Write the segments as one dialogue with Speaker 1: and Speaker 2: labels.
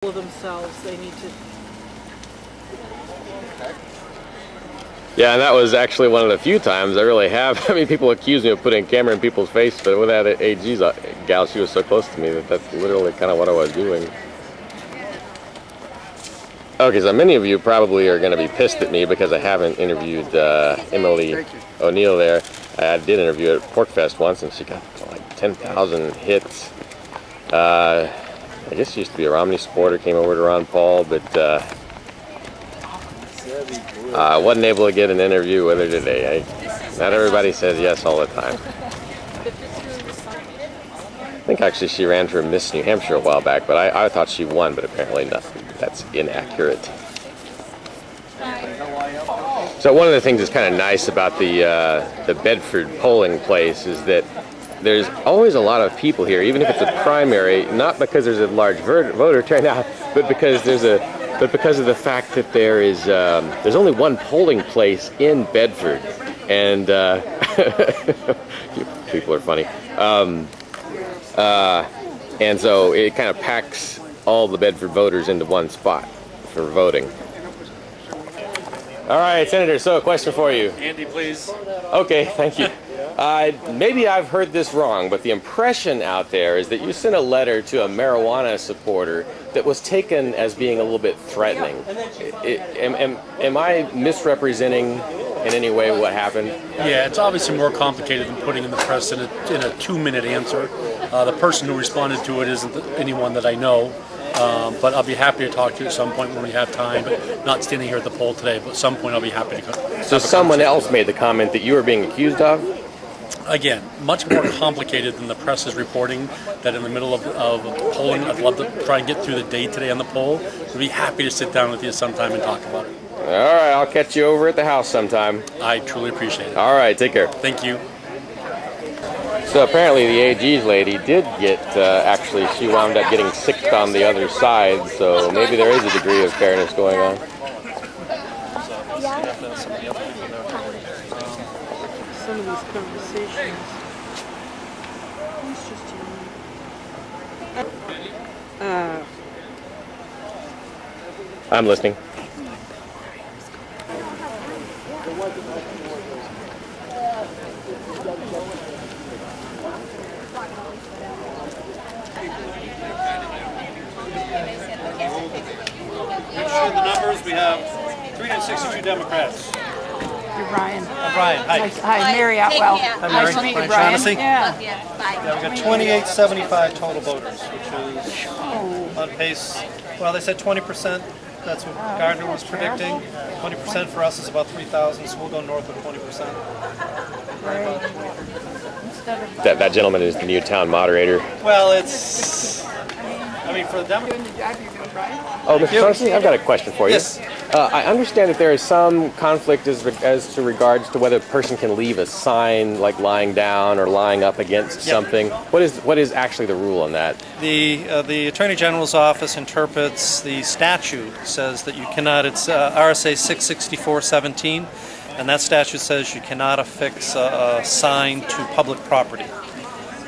Speaker 1: themselves. They need to.
Speaker 2: Yeah, and that was actually one of the few times I really have. I mean, people accuse me of putting a camera in people's face, but with that AG's gal, she was so close to me that that's literally kind of what I was doing. Okay, so many of you probably are going to be pissed at me because I haven't interviewed Emily O'Neill there. I did interview at Porkfest once, and she got like 10,000 hits. I guess she used to be a Romney supporter, came over to Ron Paul, but I wasn't able to get an interview with her today. Not everybody says yes all the time. I think actually she ran for Miss New Hampshire a while back, but I thought she won, but apparently nothing. That's inaccurate. So one of the things that's kind of nice about the Bedford polling place is that there's always a lot of people here, even if it's a primary, not because there's a large voter turnout, but because because of the fact that there's only one polling place in Bedford, and people are funny, and so it kind of packs all the Bedford voters into one spot for voting. All right, Senator, so a question for you.
Speaker 3: Andy, please.
Speaker 2: Okay, thank you. Maybe I've heard this wrong, but the impression out there is that you sent a letter to a marijuana supporter that was taken as being a little bit threatening. Am I misrepresenting in any way what happened?
Speaker 3: Yeah, it's obviously more complicated than putting in the press in a 2-minute answer. The person who responded to it isn't anyone that I know, but I'll be happy to talk to you at some point when we have time, but not standing here at the poll today, but at some point I'll be happy to come.
Speaker 2: So someone else made the comment that you were being accused of?
Speaker 3: Again, much more complicated than the press is reporting, that in the middle of polling, I'd love to try and get through the day today on the poll. I'd be happy to sit down with you sometime and talk about it.
Speaker 2: All right, I'll catch you over at the house sometime.
Speaker 3: I truly appreciate it.
Speaker 2: All right, take care.
Speaker 3: Thank you.
Speaker 2: So apparently the AG's lady did get, actually, she wound up getting sicked on the other side, so maybe there is a degree of fairness going on.
Speaker 1: Some of these conversations. He's just
Speaker 2: I'm listening.
Speaker 4: Sure, the numbers, we have 362 Democrats.
Speaker 1: You're Brian.
Speaker 4: Brian, hi.
Speaker 1: Hi, Mary Atwell.
Speaker 4: Hi, Mary.
Speaker 1: Nice to meet you,
Speaker 4: Brian
Speaker 1: Brian.
Speaker 4: Shaughnessy.
Speaker 1: Yeah.
Speaker 4: Yeah, we got 2875 total voters, which is on pace. Well, they said 20%. That's what Gardner was predicting. 20% for us is about 3,000, so we'll go north of 20%.
Speaker 2: That gentleman is the new town moderator.
Speaker 4: Well, it's... I mean, for the Democrats...
Speaker 2: Oh, Mr. Shaughnessy, I've got a question for you.
Speaker 4: Yes.
Speaker 2: I understand that there is some conflict as to regards to whether a person can leave a sign, like lying down or lying up against something. What is actually the rule on that?
Speaker 4: The Attorney General's office interprets the statute, says that you cannot, it's RSA 664-17, and that statute says you cannot affix a sign to public property.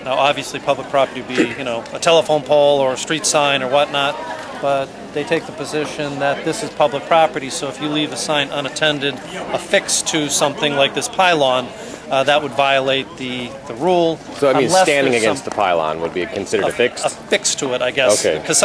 Speaker 4: Now, obviously, public property would be, a telephone pole or a street sign or whatnot, but they take the position that this is public property, so if you leave a sign unattended affixed to something like this pylon, that would violate the rule.
Speaker 2: So I mean, standing against the pylon would be considered affixed?
Speaker 4: Affixed to it, I guess.
Speaker 2: Okay.
Speaker 4: Because